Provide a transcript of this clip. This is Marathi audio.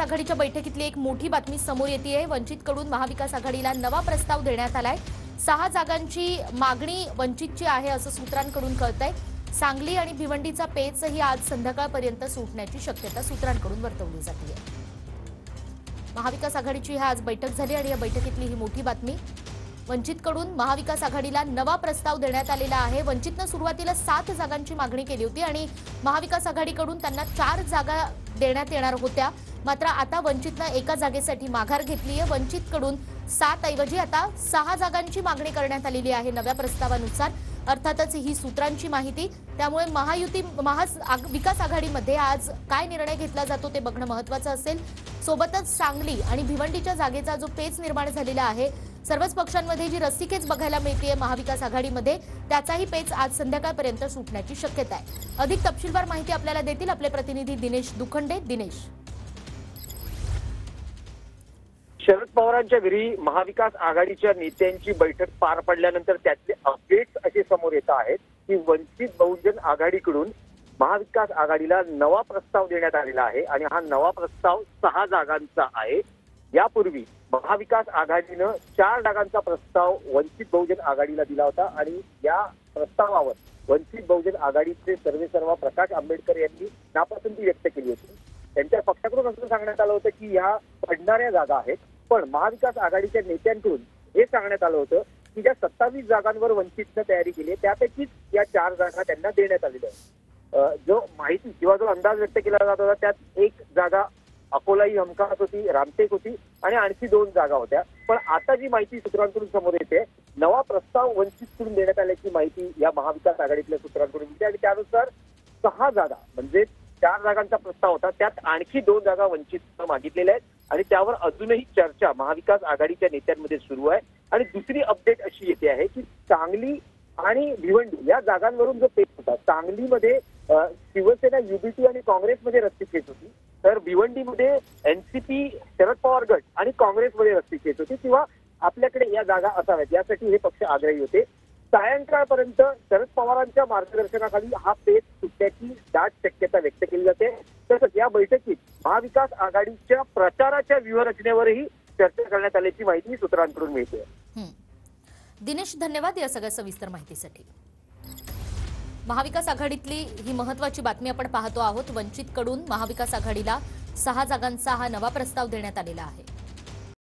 आघाडीच्या बैठकीतली एक मोठी बातमी समोर येते। वंचितकडून महाविकास आघाडीला नवा प्रस्ताव देण्यात आलाय। 6 जागांची मागणी वंचितची आहे असं सूत्रांकडून कळतंय। सांगली आणि भिवंडीचा पेचही आज संध्याकाळपर्यंत सुटण्याची शक्यता सूत्रांकडून वर्तवली जाते। महाविकास आघाडीची आज बैठक झाली आणि या बैठकीतली ही मोठी बातमी। वंचितकडून महाविकास आघाडीला नवा प्रस्ताव देण्यात आलेला आहे। वंचितने सुरुवातीला 7 जागांची मागणी केली होती आणि महाविकास आघाडीकडून त्यांना 4 जागा देण्यात येणार होत्या। मात्र आता वंचितने एका जागेसाठी माघार घेतली आहे। वंचितकडून 7 ऐवजी आता 6 जागांची मागणी करण्यात आलेली आहे नव्या प्रस्तावानुसार। अर्थातच ही सूत्रांची माहिती, त्यामुळे महायुती महाविकास आघाडीमध्ये आज काय निर्णय घेतला जातो ते बघणं महत्त्वाचं असेल। सोबतच सांगली आणि भिवंडीच्या जागेचा जो पेच निर्माण झालेला आहे, सर्वच पक्षांमध्ये जी रस्सीखेच बघायला मिळते महाविकास आघाडीमध्ये, त्याचाही पेच आज संध्याकाळपर्यंत सुटण्याची शक्यता आहे। अधिक तपशीलवार माहिती आपल्याला देतील आपले प्रतिनिधी दिनेश दुखंडे। दिनेश, शरद पवारांच्या घरी महाविकास आघाडीच्या नेत्यांची बैठक पार पडल्यानंतर त्यातले अपडेट्स असे समोर येत आहेत की वंचित बहुजन आघाडीकडून महाविकास आघाडीला नवा प्रस्ताव देण्यात आलेला आहे आणि हा नवा प्रस्ताव 6 जागांचा आहे। यापूर्वी महाविकास आघाडीनं 4 जागांचा प्रस्ताव वंचित बहुजन आघाडीला दिला होता आणि या प्रस्तावावर वंचित बहुजन आघाडीचे सर्वेसर्वा प्रकाश आंबेडकर यांनी नापसंती व्यक्त केली होती। त्यांच्या पक्षाकडून असं सांगण्यात आलं होतं की ह्या पडणाऱ्या जागा आहेत, पण महाविकास आघाडीच्या नेत्यांकडून हे सांगण्यात आलं होतं की ज्या 27 जागांवर वंचितनं तयारी केली आहे त्यापैकीच या 4 जागा त्यांना देण्यात आलेल्या आहेत। जो माहिती किंवा जो अंदाज व्यक्त केला जात होता त्यात एक जागा अकोला ही हमखास होती, रामटेक होती आणि आणखी 2 जागा होत्या। पण आता जी माहिती सूत्रांकडून समोर येते, नवा प्रस्ताव वंचितकडून देण्यात आल्याची माहिती या महाविकास आघाडीतल्या सूत्रांकडून मिळते आणि त्यानुसार 6 जागा म्हणजे 4 जागांचा प्रस्ताव होता, त्यात आणखी 2 जागा वंचितनं मागितलेल्या आहेत आणि त्यावर अजूनही चर्चा महाविकास आघाडीच्या नेत्यांमध्ये सुरू आहे। आणि दुसरी अपडेट अशी येते आहे की सांगली आणि भिवंडी या जागांवरून जो पेच होता, सांगलीमध्ये शिवसेना युबीटी आणि काँग्रेसमध्ये रस्सीखेच होती, तर भिवंडीमध्ये एनसीपी शरद पवार गट आणि काँग्रेसमध्ये रस्सीखेच होती किंवा आपल्याकडे या जागा असाव्यात यासाठी हे पक्ष आग्रही होते। सायंकाळपर्यंत शरद पवारांच्या मार्गदर्शनाखाली हा पेच सुटण्याची दाट शक्यता व्यक्त केली जाते। तसंच या बैठकीत महाविकास आघाडीच्या प्रचाराच्या व्यूहरचनेवरही चर्चा करण्यात आल्याची माहिती सूत्रांकडून मिळते। दिनेश, धन्यवाद या सगळ्या सविस्तर माहितीसाठी। महाविकास आघाडीतली ही महत्त्वाची बातमी आपण पाहतो आहोत। वंचितकडून महाविकास आघाडीला 6 जागांचा हा नवा प्रस्ताव देण्यात आलेला आहे।